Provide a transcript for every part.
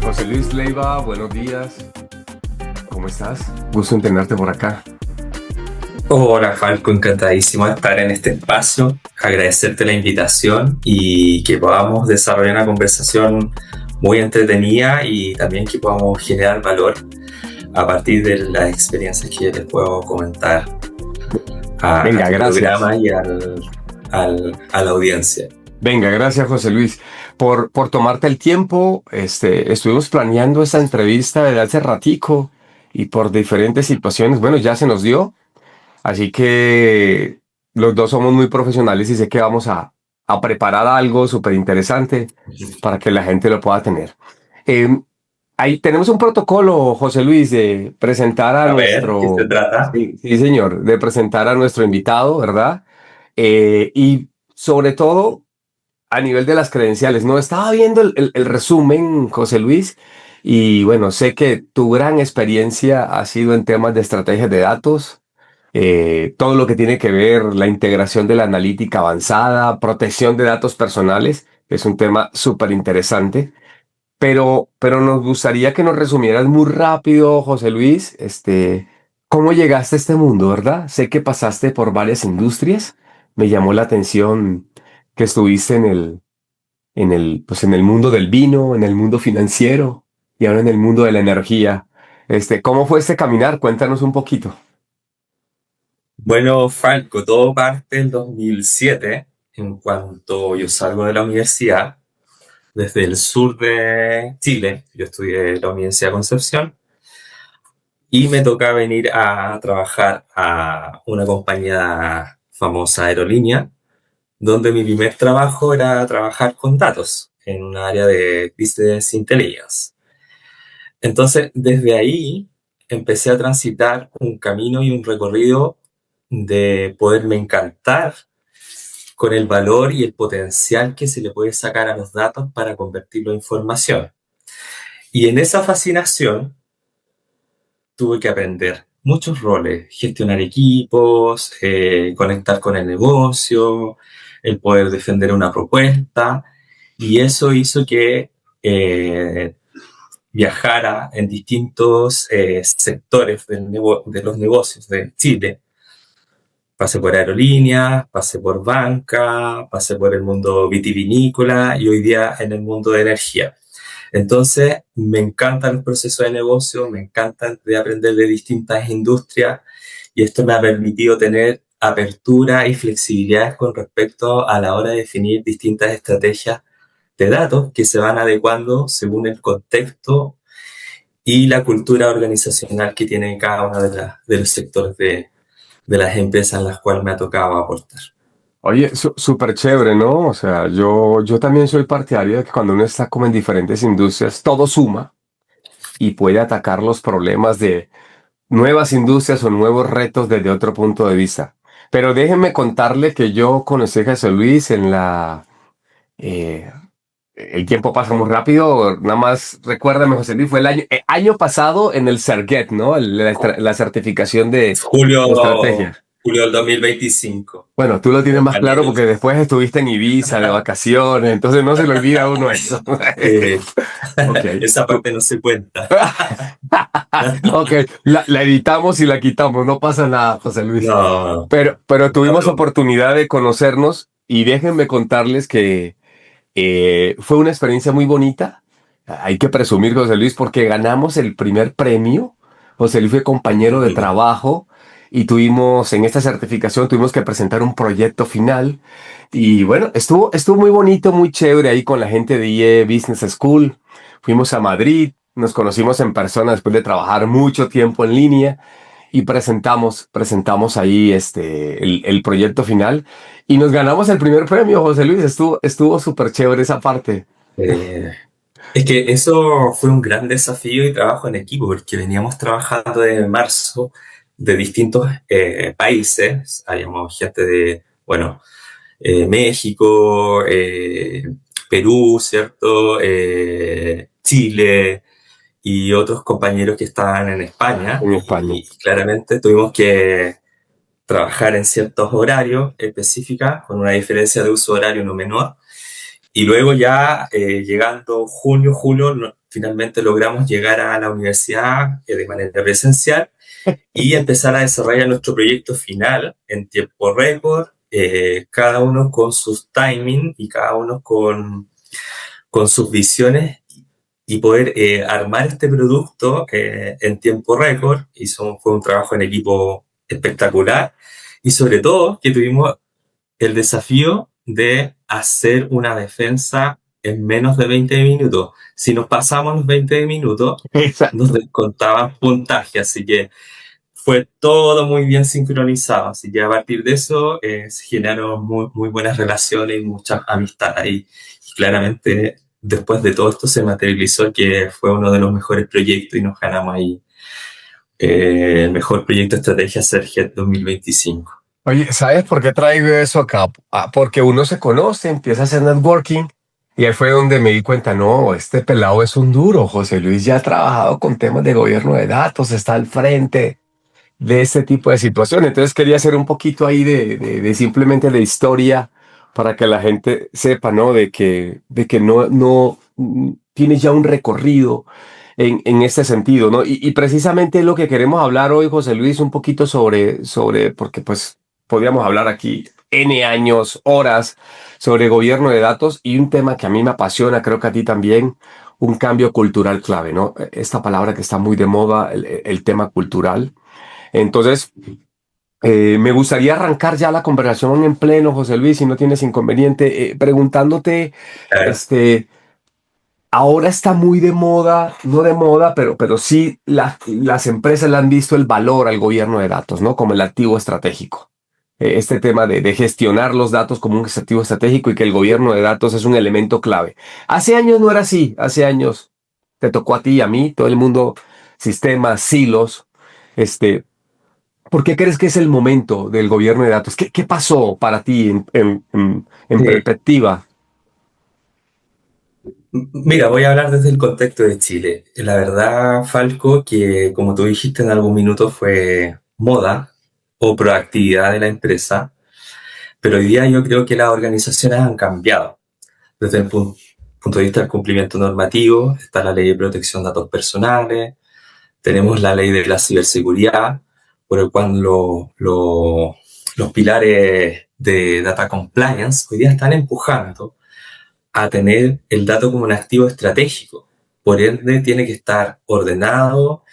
José Luis Leiva, buenos días. ¿Cómo estás? Gusto en tenerte por acá. Hola Falco, encantadísimo de estar en este espacio, agradecerte la invitación y que podamos desarrollar una conversación muy entretenida y también que podamos generar valor a partir de las experiencias que yo les puedo comentar a Venga, tu gracias. programa y a la audiencia. Venga, gracias José Luis por tomarte el tiempo. Estuvimos planeando esta entrevista desde hace ratico y por diferentes situaciones, bueno, ya se nos dio. Así que los dos somos muy profesionales y sé que vamos a preparar algo súper interesante para que la gente lo pueda tener. Eh, Ahí tenemos un protocolo, José Luis, de presentar a A ver, ¿qué se nuestro, trata? sí, sí, señor, de presentar a nuestro invitado, ¿verdad? Y sobre todo a nivel de las credenciales, ¿no? Estaba viendo el resumen, José Luis, y bueno, sé que tu gran experiencia ha sido en temas de estrategias de datos, todo lo que tiene que ver la integración de la analítica avanzada, protección de datos personales, es un tema súper interesante. Pero nos gustaría que nos resumieras muy rápido, José Luis, cómo llegaste a este mundo, ¿verdad? Sé que pasaste por varias industrias. Me llamó la atención que estuviste pues en el mundo del vino, en el mundo financiero y ahora en el mundo de la energía. ¿Cómo fue este caminar? Cuéntanos un poquito. Bueno, Falco, todo parte en 2007, en cuanto yo salgo de la universidad desde el sur de Chile. Yo estudié en la Universidad de Concepción y me toca venir a trabajar a una compañía famosa aerolínea, donde mi primer trabajo era trabajar con datos en un área de Business Intelligence. Entonces, desde ahí empecé a transitar un camino y un recorrido de poderme encantar con el valor y el potencial que se le puede sacar a los datos para convertirlo en información. Y en esa fascinación tuve que aprender muchos roles, gestionar equipos, conectar con el negocio, el poder defender una propuesta, y eso hizo que eh, viajara en distintos sectores de los negocios de Chile. Pasé por aerolíneas, pasé por banca, pasé por el mundo vitivinícola y hoy día en el mundo de energía. Entonces, me encantan los procesos de negocio, me encantan de aprender de distintas industrias y esto me ha permitido tener apertura y flexibilidad con respecto a la hora de definir distintas estrategias de datos que se van adecuando según el contexto y la cultura organizacional que tiene cada uno de los sectores de las empresas en las cuales me ha tocado aportar. Oye, súper chévere, ¿no? O sea, yo también soy partidario de que cuando uno está como en diferentes industrias, todo suma y puede atacar los problemas de nuevas industrias o nuevos retos desde otro punto de vista. Pero déjenme contarle que yo conocí a Jesús Luis en la... eh, el tiempo pasa muy rápido, nada más recuérdame, José Luis, fue el año pasado en el CERGET, ¿no? La certificación de Julio, estrategia. julio del 2025. Bueno, tú lo tienes más Gané claro porque después estuviste en Ibiza de vacaciones, entonces no se le olvida a uno eso. eh, Ok. esa Tú- parte no se cuenta. Ok, la editamos y la quitamos, no pasa nada, José Luis. No, Pero una tuvimos broma. oportunidad de conocernos y déjenme contarles que fue una experiencia muy bonita. Hay que presumir, José Luis, porque ganamos el primer premio. José Luis fue compañero de trabajo y tuvimos, en esta certificación, tuvimos que presentar un proyecto final. Y bueno, estuvo muy bonito, muy chévere ahí con la gente de IE Business School. Fuimos a Madrid, nos conocimos en persona después de trabajar mucho tiempo en línea y presentamos ahí el proyecto final y nos ganamos el primer premio, José Luis. Estuvo súper chévere esa parte. Eh, es que eso fue un gran desafío y trabajo en equipo, porque veníamos trabajando desde marzo de distintos países. Habíamos gente de, bueno, México, Perú, ¿cierto? Chile y otros compañeros que estaban en España En España. y claramente tuvimos que trabajar en ciertos horarios específicos con una diferencia de uso horario no menor Y luego ya llegando junio, julio, finalmente logramos llegar a la universidad de manera presencial y empezar a desarrollar nuestro proyecto final en tiempo récord, cada uno con sus timing y cada uno con sus visiones y poder armar este producto en tiempo récord. Fue un trabajo en equipo espectacular y sobre todo que tuvimos el desafío de hacer una defensa en menos de 20 minutos. Si nos pasamos los 20 minutos, nos Exacto. descontaban puntaje, así que fue todo muy bien sincronizado. Así que a partir de eso se generaron muy buenas relaciones y mucha amistad ahí. Y claramente después de todo esto se materializó que fue uno de los mejores proyectos y nos ganamos ahí el mejor proyecto de estrategia Serget 2025. Oye, ¿sabes por qué traigo eso acá? Porque uno se conoce, empieza a hacer networking y ahí fue donde me di cuenta, no, este pelado es un duro. José Luis ya ha trabajado con temas de gobierno de datos, está al frente de este tipo de situaciones. Entonces quería hacer un poquito ahí de simplemente de historia para que la gente sepa, ¿no? De que no tienes ya un recorrido en este sentido, ¿no? Y precisamente lo que queremos hablar hoy, José Luis, un poquito porque pues podríamos hablar aquí N años, horas sobre gobierno de datos y un tema que a mí me apasiona, creo que a ti también, un cambio cultural clave, ¿no? Esta palabra que está muy de moda, el tema cultural. Entonces, me gustaría arrancar ya la conversación en pleno, José Luis, si no tienes inconveniente, preguntándote, Claro. este, ahora está muy de moda, no de moda, pero sí las empresas le han visto el valor al gobierno de datos, ¿no? Como el activo estratégico. Este tema de gestionar los datos como un activo estratégico y que el gobierno de datos es un elemento clave. Hace años no era así, hace años te tocó a ti y a mí, todo el mundo, sistemas, silos, este, ¿por qué crees que es el momento del gobierno de datos? ¿Qué pasó para ti en Sí. perspectiva? Mira, voy a hablar desde el contexto de Chile. La verdad, Falco, que como tú dijiste en algún minuto fue moda o proactividad de la empresa, pero hoy día yo creo que las organizaciones han cambiado. Desde el punto de vista del cumplimiento normativo, está la ley de protección de datos personales, tenemos la ley de la ciberseguridad, por el cual los pilares de data compliance hoy día están empujando a tener el dato como un activo estratégico. Por ende, tiene que estar ordenado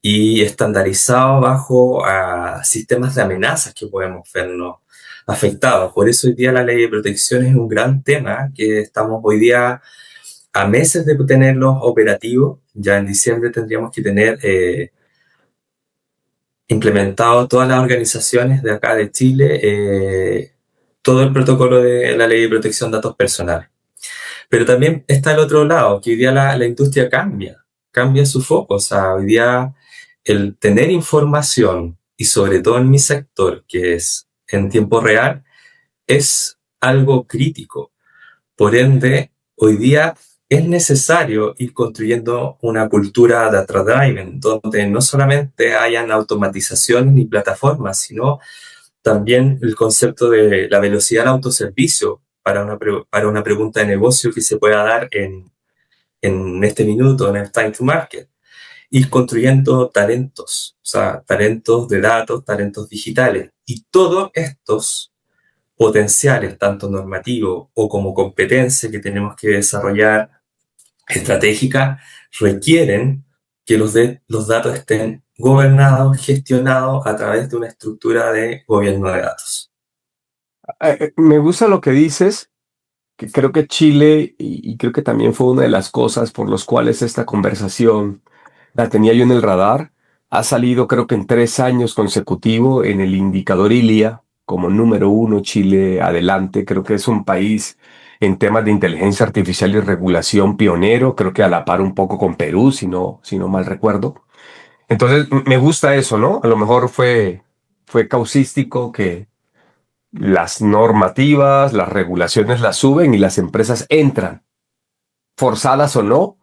y estandarizado bajo sistemas de amenazas que podemos vernos afectados. Por eso hoy día la ley de protección es un gran tema que estamos hoy día a meses de tenerlos operativos. Ya en diciembre tendríamos que tener implementado todas las organizaciones de acá de Chile, todo el protocolo de la ley de protección de datos personales. Pero también está el otro lado, que hoy día la industria cambia su foco. O sea, hoy día el tener información, y sobre todo en mi sector, que es en tiempo real, es algo crítico. Por ende, hoy día es necesario ir construyendo una cultura data-driven, donde no solamente hayan automatizaciones ni plataformas, sino también el concepto de la velocidad del autoservicio para una pregunta de negocio que se pueda dar en este minuto, en el time to market. Ir construyendo talentos, o sea, talentos de datos, talentos digitales. Y todos estos potenciales, tanto normativos o como competencia que tenemos que desarrollar estratégica, requieren que los datos estén gobernados, gestionados a través de una estructura de gobierno de datos. Me gusta lo que dices, que creo que Chile, y creo que también fue una de las cosas por las cuales esta conversación la tenía yo en el radar, ha salido creo que en 3 años consecutivos en el indicador ILIA como número uno, Chile adelante, creo que es un país en temas de inteligencia artificial y regulación pionero, creo que a la par un poco con Perú, si no mal recuerdo. Entonces, me gusta eso, ¿no? A lo mejor fue causístico que las normativas, las regulaciones las suben y las empresas entran, forzadas o no,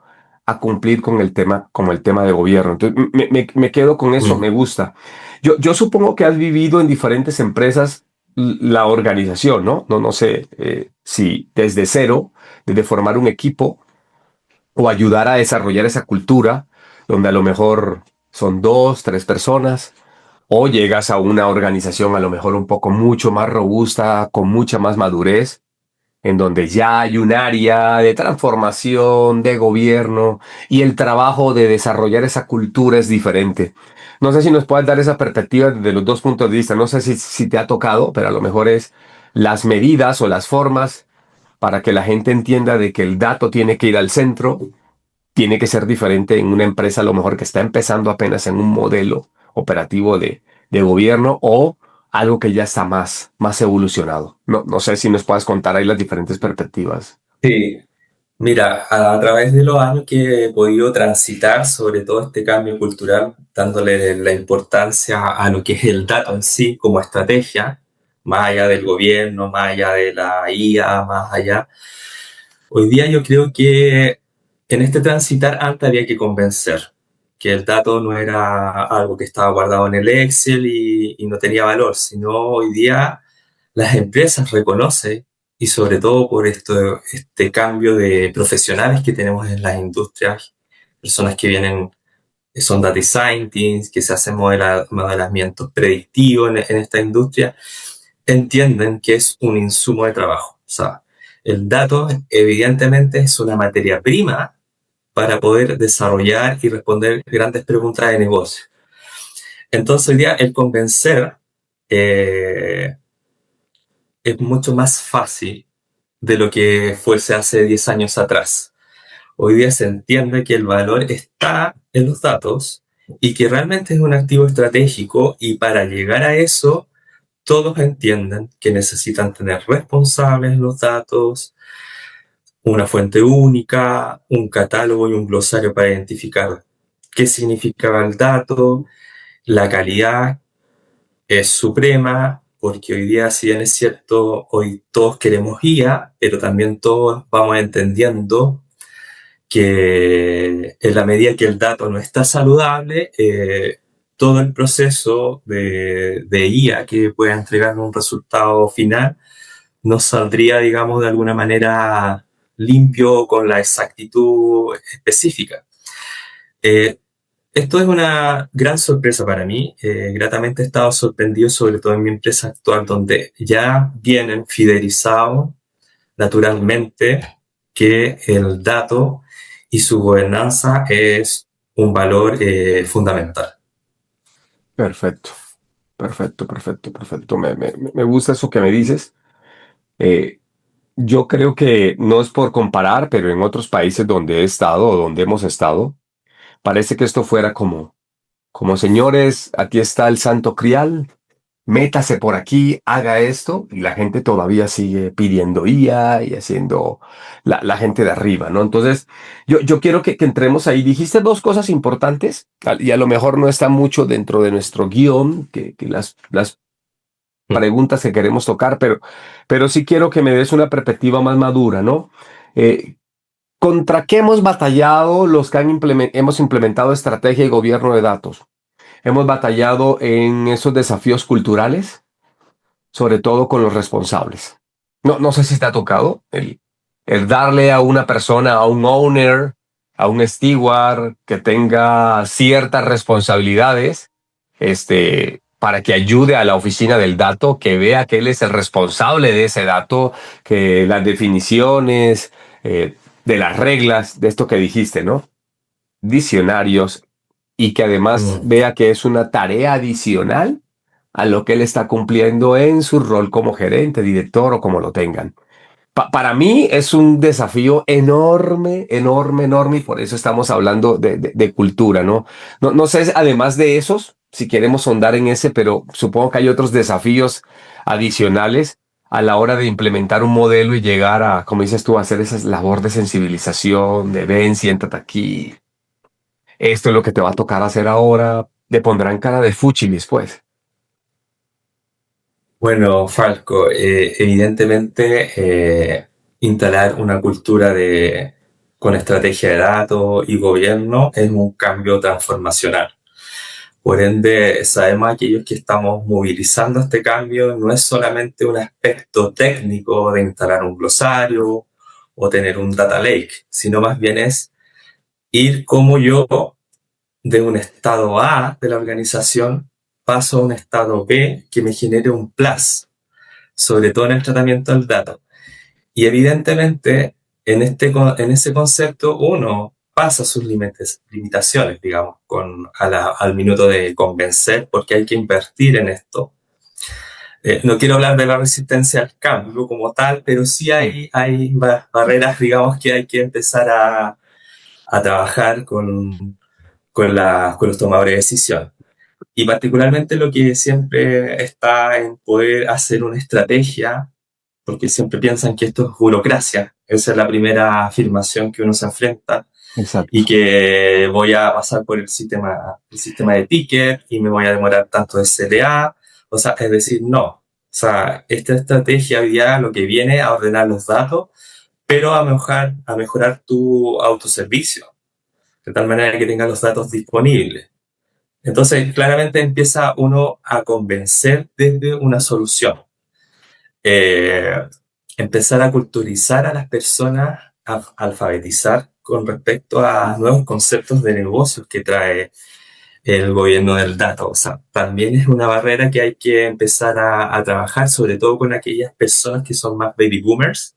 a cumplir con el tema, como el tema de gobierno. Entonces, me quedo con eso, Mm. me gusta. Yo supongo que has vivido en diferentes empresas. la organización, ¿no? No sé si desde cero, desde formar un equipo o ayudar a desarrollar esa cultura donde a lo mejor son dos, tres personas, o llegas a una organización a lo mejor un poco mucho más robusta, con mucha más madurez, en donde ya hay un área de transformación, de gobierno, y el trabajo de desarrollar esa cultura es diferente. No sé si nos puedes dar esa perspectiva desde los dos puntos de vista. No sé si te ha tocado, pero a lo mejor es las medidas o las formas para que la gente entienda de que el dato tiene que ir al centro, tiene que ser diferente en una empresa a lo mejor que está empezando apenas en un modelo operativo de gobierno o algo que ya está más evolucionado. No sé si nos puedes contar ahí las diferentes perspectivas. Sí, mira, a través de los años que he podido transitar sobre todo este cambio cultural, dándole la importancia a lo que es el dato en sí como estrategia, más allá del gobierno, más allá de la IA, más allá. Hoy día yo creo que en este transitar antes había que convencer que el dato no era algo que estaba guardado en el Excel y no tenía valor, sino hoy día las empresas reconocen, y sobre todo por este cambio de profesionales que tenemos en las industrias, personas que vienen, que son data scientists, que se hacen modelamientos predictivos en esta industria, entienden que es un insumo de trabajo. O sea, el dato evidentemente es una materia prima para poder desarrollar y responder grandes preguntas de negocio. Entonces, hoy día el convencer eh, es mucho más fácil de lo que fuese hace 10 años atrás. Hoy día se entiende que el valor está en los datos y que realmente es un activo estratégico, y para llegar a eso todos entienden que necesitan tener responsables los datos, una fuente única, un catálogo y un glosario para identificar qué significaba el dato. La calidad es suprema, porque hoy día, si bien es cierto, hoy todos queremos IA, pero también todos vamos entendiendo que en la medida que el dato no está saludable, todo el proceso de IA que pueda entregar un resultado final no saldría, digamos, de alguna manera limpio con la exactitud específica. Eh, Esto es una gran sorpresa para mí. Gratamente he estado sorprendido, sobre todo en mi empresa actual, donde ya vienen fidelizados naturalmente que el dato y su gobernanza es un valor fundamental. Perfecto, perfecto. Me gusta eso que me dices. Eh, yo creo que no es por comparar, pero en otros países donde he estado o donde hemos estado, parece que esto fuera como señores, aquí está el santo crial, métase por aquí, haga esto, y la gente todavía sigue pidiendo IA y haciendo la gente de arriba, ¿no? Entonces, yo quiero que entremos ahí. Dijiste dos cosas importantes, y a lo mejor no está mucho dentro de nuestro guión, que las preguntas que queremos tocar, pero sí quiero que me des una perspectiva más madura, ¿no? Eh, ¿Contra qué hemos batallado los que hemos implementado estrategia y gobierno de datos? Hemos batallado en esos desafíos culturales, sobre todo con los responsables. No sé si te ha tocado el darle a una persona, a un owner, a un steward que tenga ciertas responsabilidades, para que ayude a la oficina del dato, que vea que él es el responsable de ese dato, que las definiciones, de las reglas, de esto que dijiste, ¿no? Diccionarios, y que además Mm. vea que es una tarea adicional a lo que él está cumpliendo en su rol como gerente, director o como lo tengan. Para mí es un desafío enorme, y por eso estamos hablando de cultura, ¿no? No sé, además de esos, si queremos sondar en ese, pero supongo que hay otros desafíos adicionales a la hora de implementar un modelo y llegar a, como dices tú, a hacer esa labor de sensibilización, de ven, siéntate aquí, esto es lo que te va a tocar hacer ahora, te pondrán cara de fuchilis, pues. Bueno, Falco, evidentemente instalar una cultura con estrategia de datos y gobierno es un cambio transformacional, Por ende, sabemos aquellos que estamos movilizando este cambio, no es solamente un aspecto técnico de instalar un glosario o tener un data lake, sino más bien es ir como yo de un estado A de la organización paso a un estado B que me genere un plus, sobre todo en el tratamiento del dato. Y evidentemente, en ese concepto, uno pasa sus limitaciones, digamos, al minuto de convencer, porque hay que invertir en esto. No quiero hablar de la resistencia al cambio como tal, pero sí hay barreras, digamos, que hay que empezar a trabajar con los tomadores de decisión. Y particularmente lo que siempre está en poder hacer una estrategia, porque siempre piensan que esto es burocracia. Esa es la primera afirmación que uno se enfrenta, y Exacto. que voy a pasar por el sistema de ticket y me voy a demorar tanto de SLA. O sea, es decir, no. O sea, esta estrategia hoy día lo que viene a ordenar los datos, pero a mejorar tu autoservicio, de tal manera que tengas los datos disponibles. Entonces, claramente empieza uno a convencer desde una solución. Eh, Empezar a culturizar a las personas, a alfabetizar con respecto a nuevos conceptos de negocios que trae el gobierno del dato. O sea, también es una barrera que hay que empezar a trabajar, sobre todo con aquellas personas que son más baby boomers,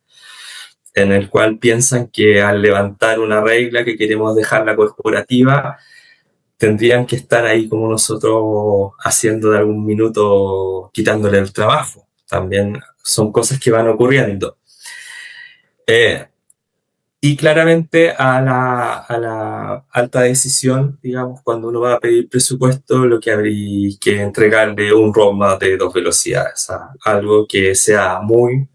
en el cual piensan que al levantar una regla que queremos dejarla corporativa, tendrían que estar ahí como nosotros haciendo de algún minuto, quitándole el trabajo. También son cosas que van ocurriendo. Eh, y claramente a la alta decisión, digamos, cuando uno va a pedir presupuesto, lo que habría que entregarle un roadmap de 2 velocidades, o sea, algo que sea muy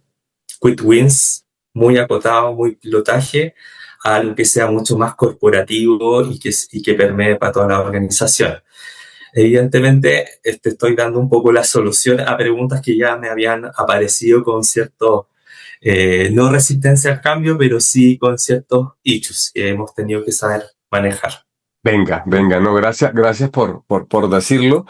quick wins, muy acotado, muy pilotaje, a algo que sea mucho más corporativo y que permee para toda la organización. Evidentemente, estoy dando un poco la solución a preguntas que ya me habían aparecido con cierto, no resistencia al cambio, pero sí con ciertos issues que hemos tenido que saber manejar. Venga, venga, no, gracias, gracias por decirlo.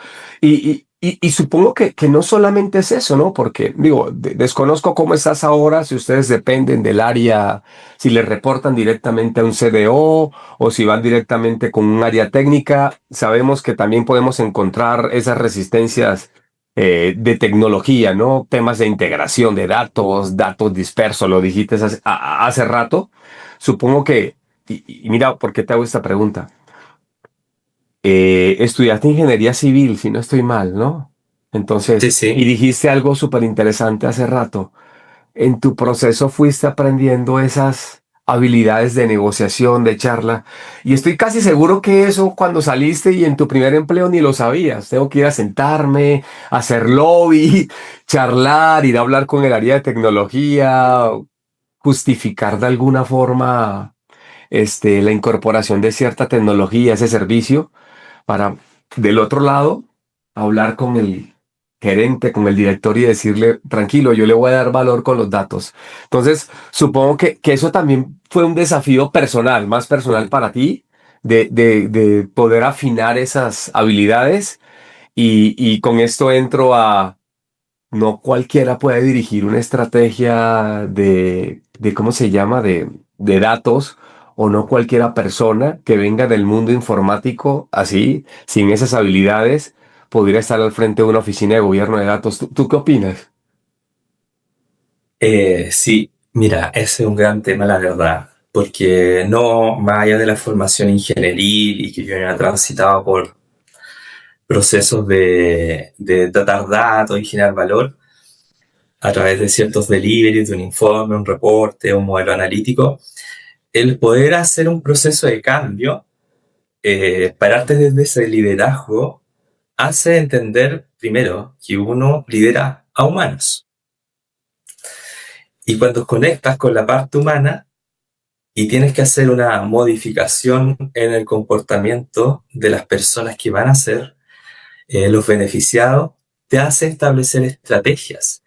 Y supongo que no solamente es eso, ¿no? Porque, digo, desconozco cómo estás ahora, si ustedes dependen del área, si les reportan directamente a un CDO o si van directamente con un área técnica. Sabemos que también podemos encontrar esas resistencias de tecnología, ¿no? Temas de integración de datos, datos dispersos, lo dijiste hace rato. Supongo que, y mira, ¿por qué te hago esta pregunta? Estudiaste ingeniería civil, si no estoy mal, ¿no? Sí, Entonces, y sí. dijiste algo súper interesante hace rato. En tu proceso fuiste aprendiendo esas habilidades de negociación, de charla, y estoy casi seguro que eso cuando saliste y en tu primer empleo ni lo sabías. Tengo que ir a sentarme, hacer lobby, charlar, ir a hablar con el área de tecnología, justificar de alguna forma la incorporación de cierta tecnología, ese servicio para del otro lado hablar con el gerente, con el director y decirle, tranquilo, yo le voy a dar valor con los datos. Entonces, supongo que eso también fue un desafío personal, más personal para ti, de poder afinar esas habilidades y con esto entro a no cualquiera puede dirigir una estrategia de ¿cómo se llama? De datos, o no cualquiera persona que venga del mundo informático así, sin esas habilidades, podría estar al frente de una oficina de gobierno de datos. ¿Tú qué opinas? Sí, mira, ese es un gran tema, la verdad, porque no, más allá de la formación ingenieril y que yo haya transitado por procesos de tratar datos y generar valor a través de ciertos deliveries, de un informe, un reporte, un modelo analítico, el poder hacer un proceso de cambio, pararte desde ese liderazgo, hace entender primero que uno lidera a humanos. Y cuando conectas con la parte humana y tienes que hacer una modificación en el comportamiento de las personas que van a ser los beneficiados, te hace establecer estrategias.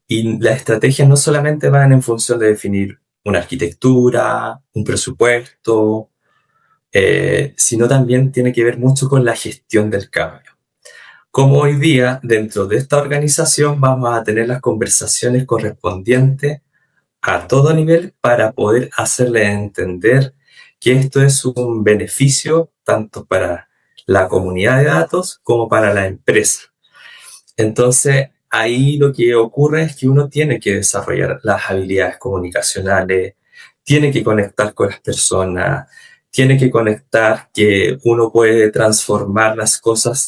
Y las estrategias no solamente van en función de definir una arquitectura, un presupuesto, sino también tiene que ver mucho con la gestión del cambio. Como hoy día, dentro de esta organización, vamos a tener las conversaciones correspondientes a todo nivel para poder hacerle entender que esto es un beneficio tanto para la comunidad de datos como para la empresa. Entonces, ahí lo que ocurre es que uno tiene que desarrollar las habilidades comunicacionales, tiene que conectar con las personas, tiene que conectar que uno puede transformar las cosas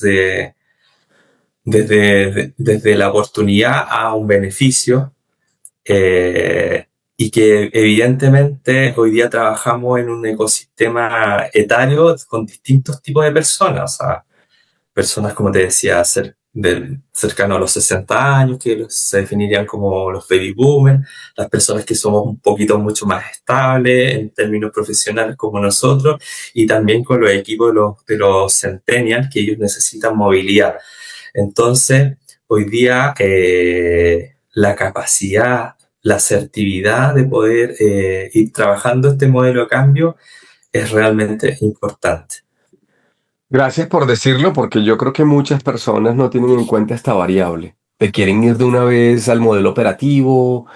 desde la oportunidad a un beneficio, y que evidentemente hoy día trabajamos en un ecosistema etario con distintos tipos de personas. O sea, personas, como te decía, cercano a los 60 años, que se definirían como los baby boomers, las personas que somos un poquito mucho más estables en términos profesionales como nosotros, y también con los equipos de los centennials, que ellos necesitan movilidad. Entonces, hoy día la capacidad, la asertividad de poder ir trabajando este modelo de cambio es realmente importante. Gracias por decirlo, porque yo creo que muchas personas no tienen en cuenta esta variable. Te quieren ir de una vez al modelo operativo,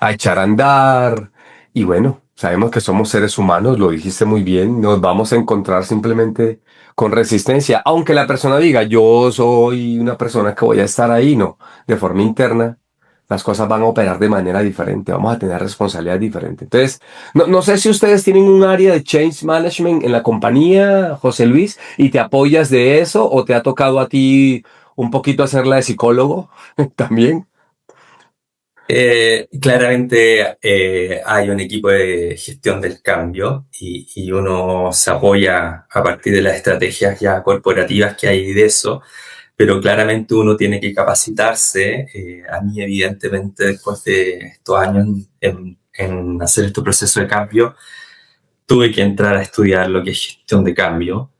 a echar a andar. Y bueno, sabemos que somos seres humanos, lo dijiste muy bien, nos vamos a encontrar simplemente con resistencia. Aunque la persona diga, yo soy una persona que voy a estar ahí, no, de forma interna, las cosas van a operar de manera diferente, vamos a tener responsabilidades diferentes. Entonces, no sé si ustedes tienen un área de change management en la compañía, José Luis, y te apoyas de eso, o te ha tocado a ti un poquito hacerla de psicólogo también. Claramente hay un equipo de gestión del cambio y uno se apoya a partir de las estrategias ya corporativas que hay de eso, pero claramente uno tiene que capacitarse. A mí, evidentemente, después de estos años en hacer este proceso de cambio, tuve que entrar a estudiar lo que es gestión de cambio.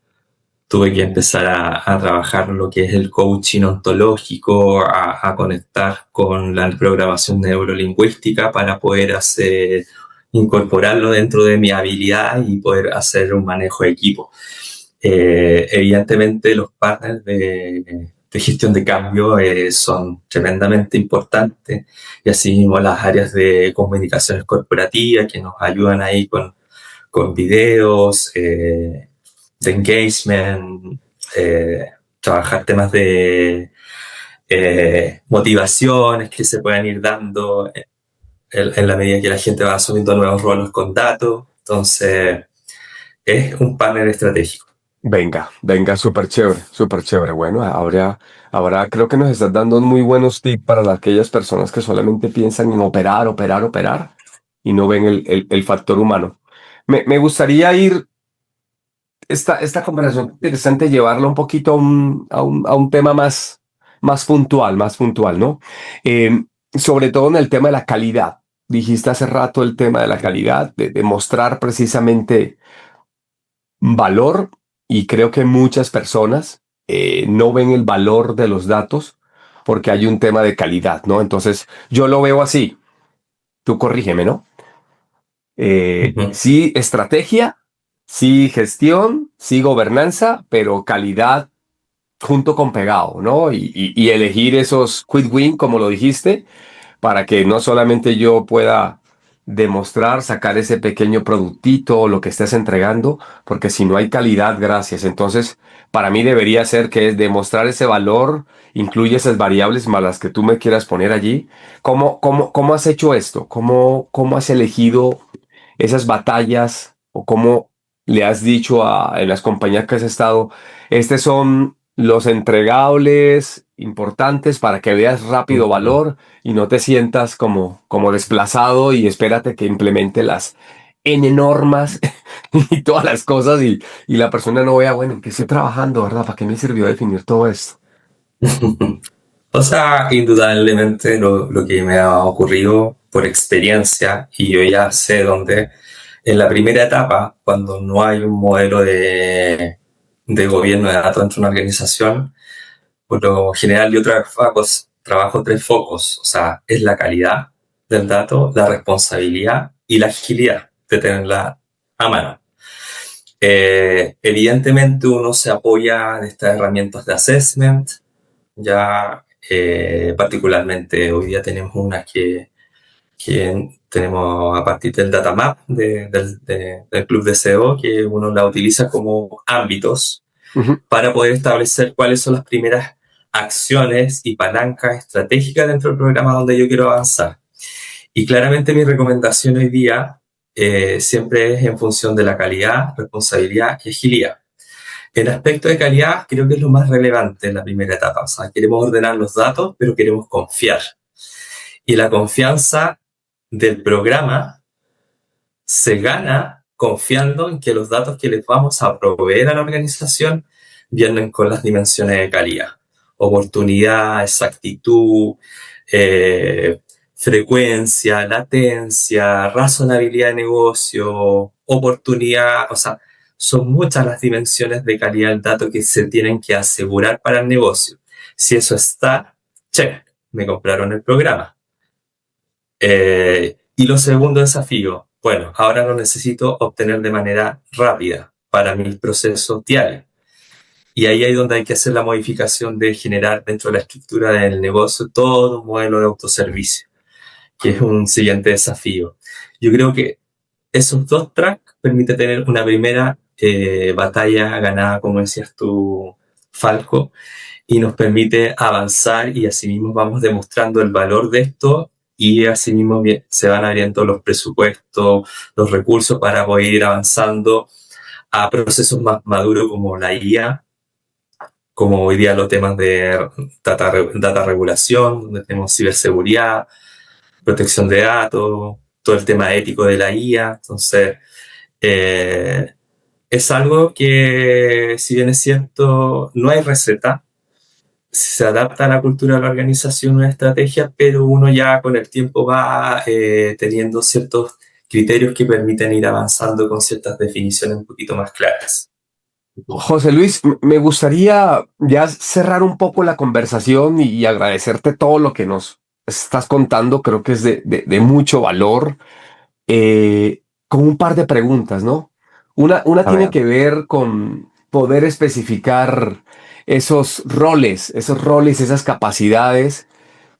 Tuve que empezar a trabajar lo que es el coaching ontológico, a conectar con la programación neurolingüística para poder incorporarlo dentro de mi habilidad y poder hacer un manejo de equipo. Evidentemente los partners de gestión de cambio son tremendamente importantes, y así mismo las áreas de comunicaciones corporativas que nos ayudan ahí con videos, de engagement, trabajar temas de motivaciones que se puedan ir dando en la medida que la gente va asumiendo nuevos roles con datos. Entonces, es un panel estratégico. Venga, venga, súper chévere, súper chévere. Bueno, creo que nos estás dando muy buenos tips para aquellas personas que solamente piensan en operar, operar, operar y no ven el factor humano. Me gustaría ir esta conversación interesante, llevarla un poquito a un tema más puntual, ¿no? Sobre todo en el tema de la calidad. Dijiste hace rato el tema de la calidad, de mostrar precisamente valor, y creo que muchas personas no ven el valor de los datos porque hay un tema de calidad, ¿no? Entonces, yo lo veo así. Tú corrígeme, ¿no? Ujú. Sí, estrategia, sí, gestión, sí, gobernanza, pero calidad junto con pegado, ¿no? Y elegir esos quick win, como lo dijiste, para que no solamente yo pueda demostrar, sacar ese pequeño productito o lo que estés entregando, porque si no hay calidad, gracias. Entonces, para mí debería ser que es demostrar ese valor, incluye esas variables más las que tú me quieras poner allí. ¿Cómo has hecho esto? ¿Cómo has elegido esas batallas, o cómo le has dicho en las compañías que has estado, estos son los entregables importantes para que veas rápido Ujú. valor y no te sientas como desplazado, y espérate que implemente las N normas y todas las cosas, y la persona no vea, bueno, ¿en qué estoy trabajando, verdad? ¿Para qué me sirvió definir todo esto? O sea, indudablemente lo que me ha ocurrido por experiencia, y yo ya sé dónde, en la primera etapa, cuando no hay un modelo de gobierno de datos dentro de una organización, por lo general yo trabajo tres focos. O sea, es la calidad del dato, la responsabilidad y la agilidad de tenerla a mano. Evidentemente uno se apoya de estas herramientas de assessment, ya particularmente hoy día tenemos unas que tenemos a partir del datamap del Club de SEO, que uno la utiliza como ámbitos Ujú. para poder establecer cuáles son las primeras acciones y palancas estratégicas dentro del programa donde yo quiero avanzar. Y claramente mi recomendación hoy día siempre es en función de la calidad, responsabilidad y agilidad. El aspecto de calidad creo que es lo más relevante en la primera etapa. O sea, queremos ordenar los datos, pero queremos confiar. Y la confianza del programa se gana confiando en que los datos que les vamos a proveer a la organización vienen con las dimensiones de calidad. Oportunidad, exactitud, eh, frecuencia, latencia, razonabilidad de negocio, oportunidad, o sea, son muchas las dimensiones de calidad del dato que se tienen que asegurar para el negocio. Si eso está, check, me compraron el programa. Y lo segundo desafío, bueno, ahora lo necesito obtener de manera rápida para mis procesos diarios. Y ahí es donde hay que hacer la modificación de generar dentro de la estructura del negocio todo un modelo de autoservicio, que es un siguiente desafío. Yo creo que esos dos tracks permiten tener una primera batalla ganada, como decías tú, Falco, y nos permite avanzar y asimismo vamos demostrando el valor de esto y asimismo se van abriendo los presupuestos, los recursos para poder ir avanzando a procesos más maduros como la IA, como hoy día los temas de data regulación, donde tenemos ciberseguridad, protección de datos, todo el tema ético de la IA. Entonces, eh, es algo que, si bien es cierto, no hay receta, se adapta a la cultura de la organización una estrategia, pero uno ya con el tiempo va teniendo ciertos criterios que permiten ir avanzando con ciertas definiciones un poquito más claras. José Luis, me gustaría ya cerrar un poco la conversación y agradecerte todo lo que nos estás contando. Creo que es de mucho valor. Con un par de preguntas, ¿no? Una A tiene ver, que ver con poder especificar esos roles, esas capacidades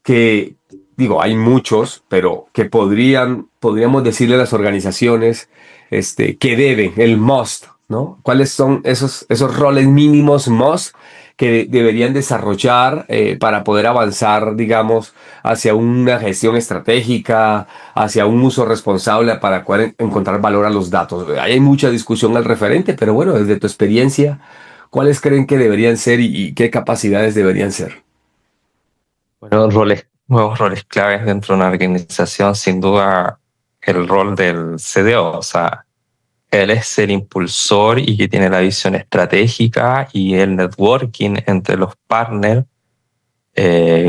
que, digo, hay muchos, pero que podríamos decirle a las organizaciones, que deben, el must, ¿no? ¿Cuáles son esos roles mínimos must que deberían desarrollar para poder avanzar, digamos, hacia una gestión estratégica, hacia un uso responsable para poder encontrar valor a los datos? Ahí hay mucha discusión al referente, pero bueno, desde tu experiencia, ¿cuáles creen que deberían ser y qué capacidades deberían ser? bueno, nuevos roles claves dentro de una organización, sin duda el rol del CDO, o sea, él es el impulsor y que tiene la visión estratégica y el networking entre los partners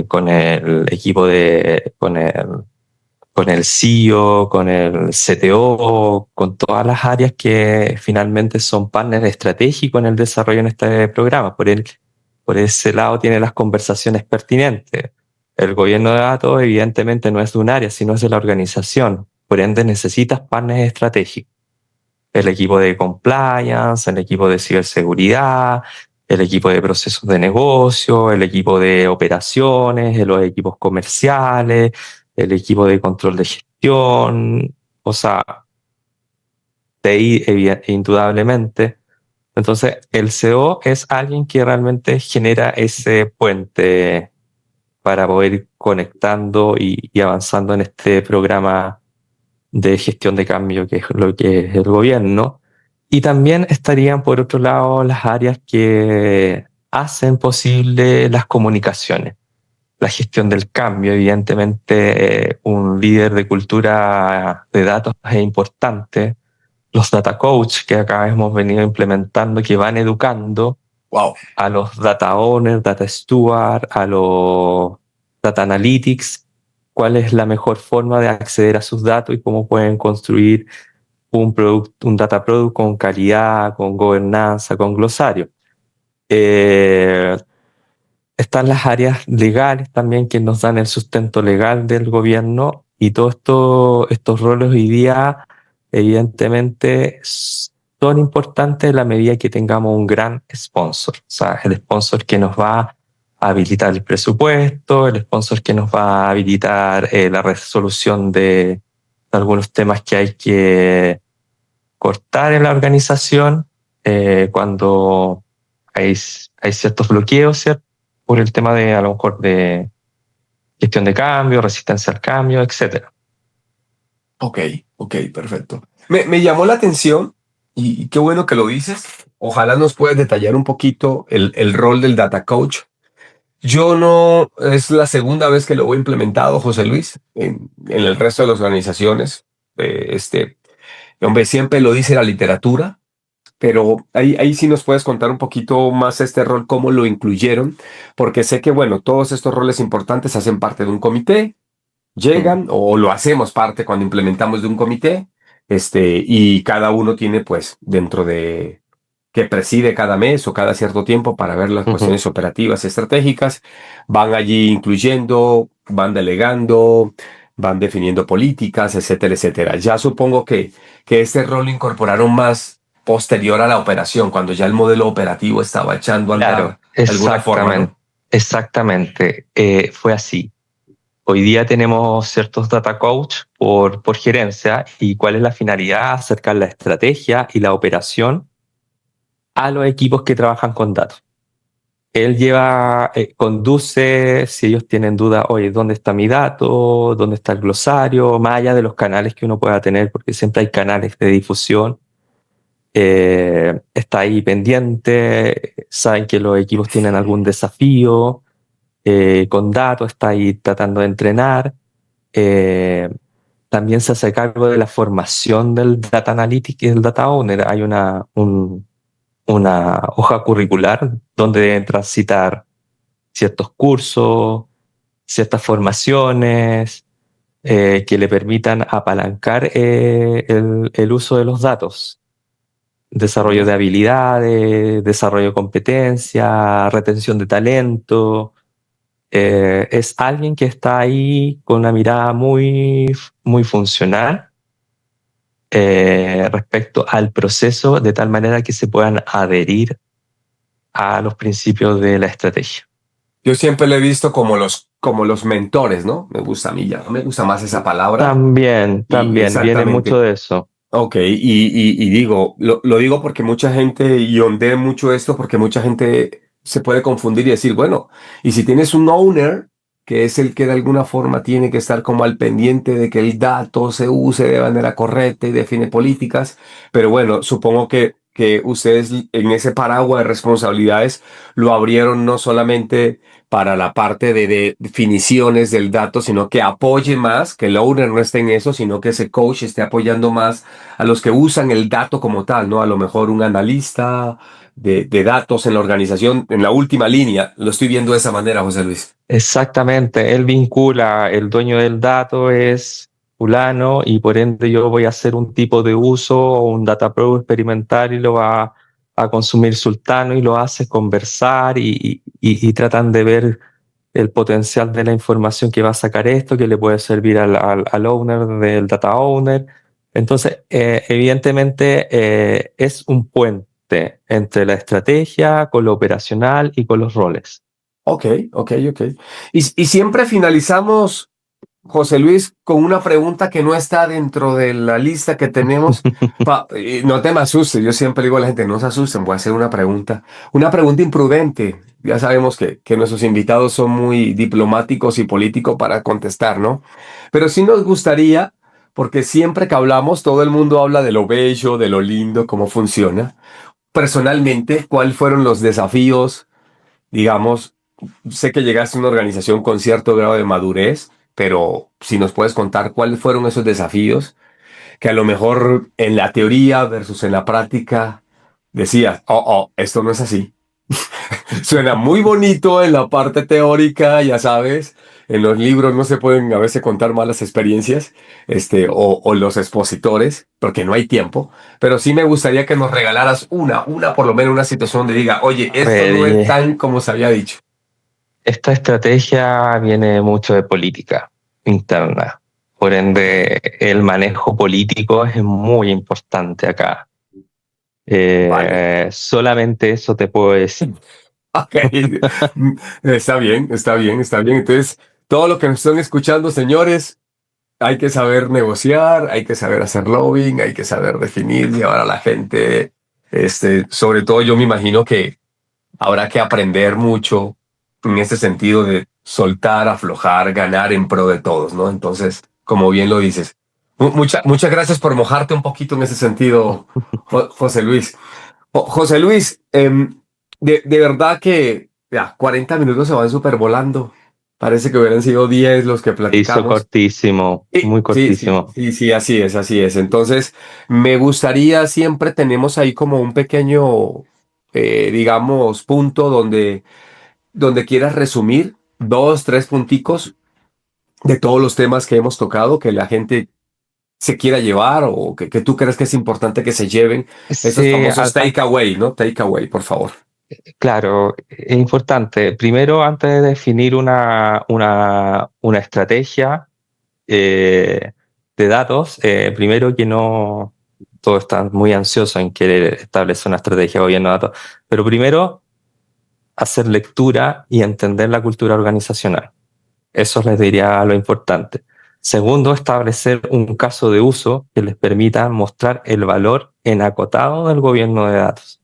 con el equipo con el CEO, con el CTO, con todas las áreas que finalmente son partners estratégicos en el desarrollo de este programa. Por ese lado tiene las conversaciones pertinentes. El gobierno de datos evidentemente no es de un área, sino es de la organización. Por ende necesitas partners estratégicos. El equipo de compliance, el equipo de ciberseguridad, el equipo de procesos de negocio, el equipo de operaciones, los equipos comerciales, el equipo de control de gestión, o sea, TI indudablemente. Entonces, el CO es alguien que realmente genera ese puente para poder ir conectando y avanzando en este programa de gestión de cambio, que es lo que es el gobierno. Y también estarían, por otro lado, las áreas que hacen posible las comunicaciones, la gestión del cambio. Evidentemente, un líder de cultura de datos es importante. Los data coach que acá hemos venido implementando, que van educando Wow. a los data owners, data steward, a los data analytics, cuál es la mejor forma de acceder a sus datos y cómo pueden construir un data product con calidad, con gobernanza, con glosario. Eh, Están las áreas legales también que nos dan el sustento legal del gobierno y todos estos roles hoy día evidentemente factor importante en la medida que tengamos un gran sponsor. O sea, el sponsor que nos va a habilitar el presupuesto, el sponsor que nos va a habilitar la resolución de algunos temas que hay que cortar en la organización cuando hay ciertos bloqueos, ¿cierto? Por el tema de, a lo mejor, de gestión de cambio, resistencia al cambio, etcétera. Ok, perfecto. Me llamó la atención y qué bueno que lo dices. Ojalá nos puedas detallar un poquito el rol del Data Coach. Yo no, es la segunda vez que lo he implementado, José Luis, en el resto de las organizaciones. Hombre, siempre lo dice la literatura, pero ahí sí nos puedes contar un poquito más este rol, cómo lo incluyeron, porque sé que, bueno, todos estos roles importantes hacen parte de un comité, llegan o lo hacemos parte cuando implementamos de un comité, y cada uno tiene, pues, dentro de que preside cada mes o cada cierto tiempo para ver las cuestiones operativas estratégicas, van allí incluyendo, van delegando, van definiendo políticas, etcétera, etcétera. Ya supongo que este rol lo incorporaron más posterior a la operación, cuando ya el modelo operativo estaba echando a andar Claro, de alguna forma, ¿no? exactamente. Fue así. Hoy día tenemos ciertos data coach por gerencia, y ¿cuál es la finalidad? Acercar la estrategia y la operación a los equipos que trabajan con datos. Él conduce, si ellos tienen duda, oye, ¿dónde está mi dato? ¿Dónde está el glosario? Más allá de los canales que uno pueda tener, porque siempre hay canales de difusión. Está ahí pendiente, saben que los equipos tienen algún desafío con datos, está ahí tratando de entrenar. También se hace cargo de la formación del Data Analytics y del Data Owner. Hay una hoja curricular donde deben transitar ciertos cursos, ciertas formaciones que le permitan apalancar el uso de los datos. Desarrollo de habilidades, desarrollo de competencia, retención de talento. Es alguien que está ahí con una mirada muy, muy funcional respecto al proceso, de tal manera que se puedan adherir a los principios de la estrategia. Yo siempre lo he visto como los mentores, ¿no? Me gusta a mí ya, me gusta más esa palabra. También viene Exactamente. mucho de eso. Ok, y digo, lo digo porque mucha gente, y ondea mucho esto, porque mucha gente se puede confundir y decir, bueno, y si tienes un owner, que es el que de alguna forma tiene que estar como al pendiente de que el dato se use de manera correcta y define políticas, pero bueno, supongo que ustedes en ese paraguas de responsabilidades lo abrieron no solamente para la parte de definiciones del dato, sino que apoye más, que el owner no esté en eso, sino que ese coach esté apoyando más a los que usan el dato como tal, ¿no? A lo mejor un analista de datos en la organización, en la última línea. Lo estoy viendo de esa manera, José Luis. Exactamente, él vincula, el dueño del dato es fulano y por ende yo voy a hacer un tipo de uso o un data pro experimental y lo va a consumir sultano, y lo hace conversar y tratan de ver el potencial de la información que va a sacar esto, que le puede servir al owner del data owner. Entonces, evidentemente es un puente entre la estrategia, con lo operacional y con los roles. Ok. Y siempre finalizamos, José Luis, con una pregunta que no está dentro de la lista que tenemos. No te me asustes, yo siempre digo a la gente, no se asusten, voy a hacer una pregunta imprudente. Ya sabemos que nuestros invitados son muy diplomáticos y políticos para contestar, ¿no? Pero sí nos gustaría, porque siempre que hablamos, todo el mundo habla de lo bello, de lo lindo, cómo funciona. Personalmente, ¿cuáles fueron los desafíos, digamos? Sé que llegaste a una organización con cierto grado de madurez, pero si nos puedes contar cuáles fueron esos desafíos que a lo mejor en la teoría versus en la práctica decías, esto no es así. Suena muy bonito en la parte teórica, ya sabes, en los libros no se pueden a veces contar malas experiencias, o los expositores, porque no hay tiempo, pero sí me gustaría que nos regalaras una por lo menos una situación donde diga, oye, esto no es tan como se había dicho. Esta estrategia viene mucho de política interna. Por ende, el manejo político es muy importante acá. Vale. Solamente eso te puedo decir. Ok. Está bien, está bien, está bien. Entonces, todo lo que nos están escuchando, señores, hay que saber negociar, hay que saber hacer lobbying, hay que saber definir, llevar a la gente. Sobre todo, yo me imagino que habrá que aprender mucho en este sentido de soltar, aflojar, ganar en pro de todos, ¿no? Entonces, como bien lo dices, muchas gracias por mojarte un poquito en ese sentido, José Luis. José Luis, de verdad que ya, 40 minutos se van súper volando. Parece que hubieran sido 10 los que Se hizo platicamos. cortísimo, muy Sí, sí, cortísimo. sí, sí, así es, así es. Entonces, me gustaría, siempre tenemos ahí como un pequeño, digamos, punto donde quieras resumir dos, tres punticos de todos los temas que hemos tocado, que la gente se quiera llevar o que tú crees que es importante que se lleven. Esos Sí, famosos takeaway, ¿no? Takeaway, por favor. claro, es importante. Primero, antes de definir una estrategia de datos, primero que no, todos están muy ansiosos en querer establecer una estrategia de gobierno de datos, pero primero hacer lectura y entender la cultura organizacional. Eso les diría lo importante. Segundo, establecer un caso de uso que les permita mostrar el valor en acotado del gobierno de datos.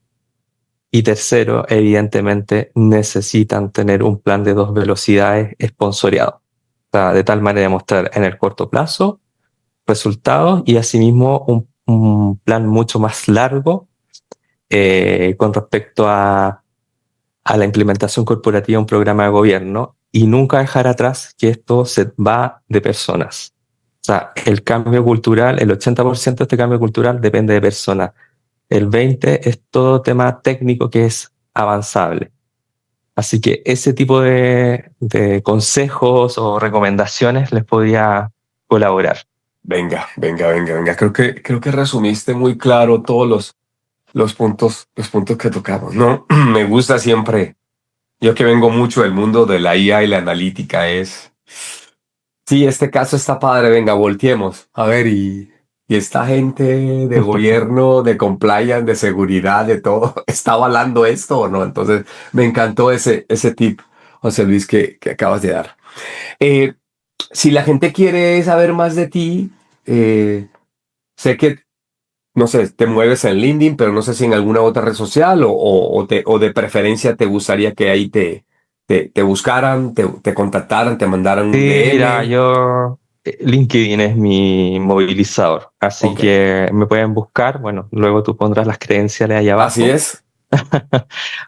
Y tercero, evidentemente, necesitan tener un plan de 2 velocidades esponsoreado. O sea, de tal manera de mostrar en el corto plazo resultados y asimismo un plan mucho más largo con respecto a la implementación corporativa de un programa de gobierno y nunca dejar atrás que esto se va de personas. O sea, el cambio cultural, el 80% de este cambio cultural depende de personas. El 20% es todo tema técnico que es avanzable. Así que ese tipo de consejos o recomendaciones les podría colaborar. Venga, venga, venga, venga. Creo que resumiste muy claro todos los puntos que tocamos, ¿no? Me gusta siempre. Yo que vengo mucho del mundo de la IA y la analítica, sí, este caso está padre, venga, volteemos. A ver, y esta gente de gobierno, de compliance, de seguridad, de todo, ¿está avalando esto o no? Entonces, me encantó ese tip, José Luis, que acabas de dar. Eh, si la gente quiere saber más de ti, sé que, no sé, te mueves en LinkedIn, pero no sé si en alguna otra red social o de preferencia te gustaría que ahí te buscaran, te contactaran, te mandaran un Sí, mira, DM. yo LinkedIn es mi movilizador, así Ok, que me pueden buscar, bueno, luego tú pondrás las credenciales ahí así abajo, es.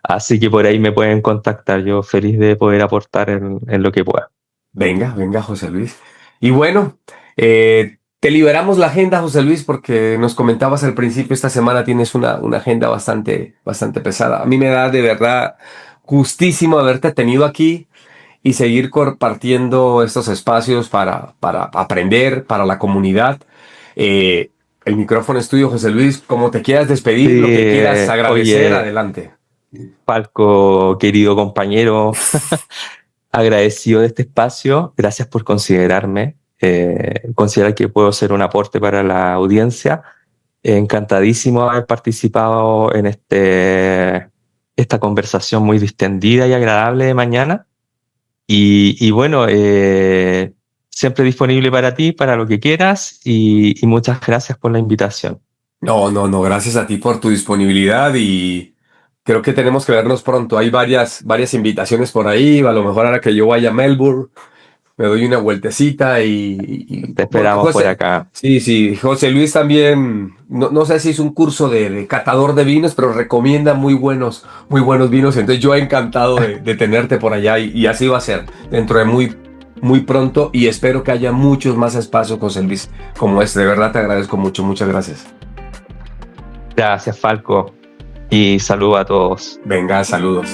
así que por ahí me pueden contactar, yo feliz de poder aportar en lo que pueda. Venga, venga, José Luis. Y bueno, te liberamos la agenda, José Luis, porque nos comentabas al principio, esta semana tienes una agenda bastante, bastante pesada. A mí me da de verdad gustísimo haberte tenido aquí y seguir compartiendo estos espacios para aprender, para la comunidad. Eh, el micrófono es tuyo, José Luis. Como te quieras Sí, despedir, lo que quieras agradecer, oye, adelante. Falco, querido compañero, agradecido de este espacio, gracias por considerarme, considerar que puedo ser un aporte para la audiencia. Encantadísimo de haber participado en esta conversación muy distendida y agradable de mañana. Y bueno, siempre disponible para ti, para lo que quieras, y muchas gracias por la invitación. No, no, no, gracias a ti por tu disponibilidad y creo que tenemos que vernos pronto. Hay varias invitaciones por ahí. A lo mejor ahora que yo vaya a Melbourne, me doy una vueltecita Te porque esperamos por José, acá. sí, sí, José Luis también, no sé si es un curso de catador de vinos, pero recomienda muy buenos vinos. Entonces yo encantado de tenerte por allá y así va a ser dentro de muy pronto y espero que haya muchos más espacios, José Luis, como este. De verdad te agradezco mucho. Muchas gracias. Gracias, Falco, y saludo a todos. Venga, saludos.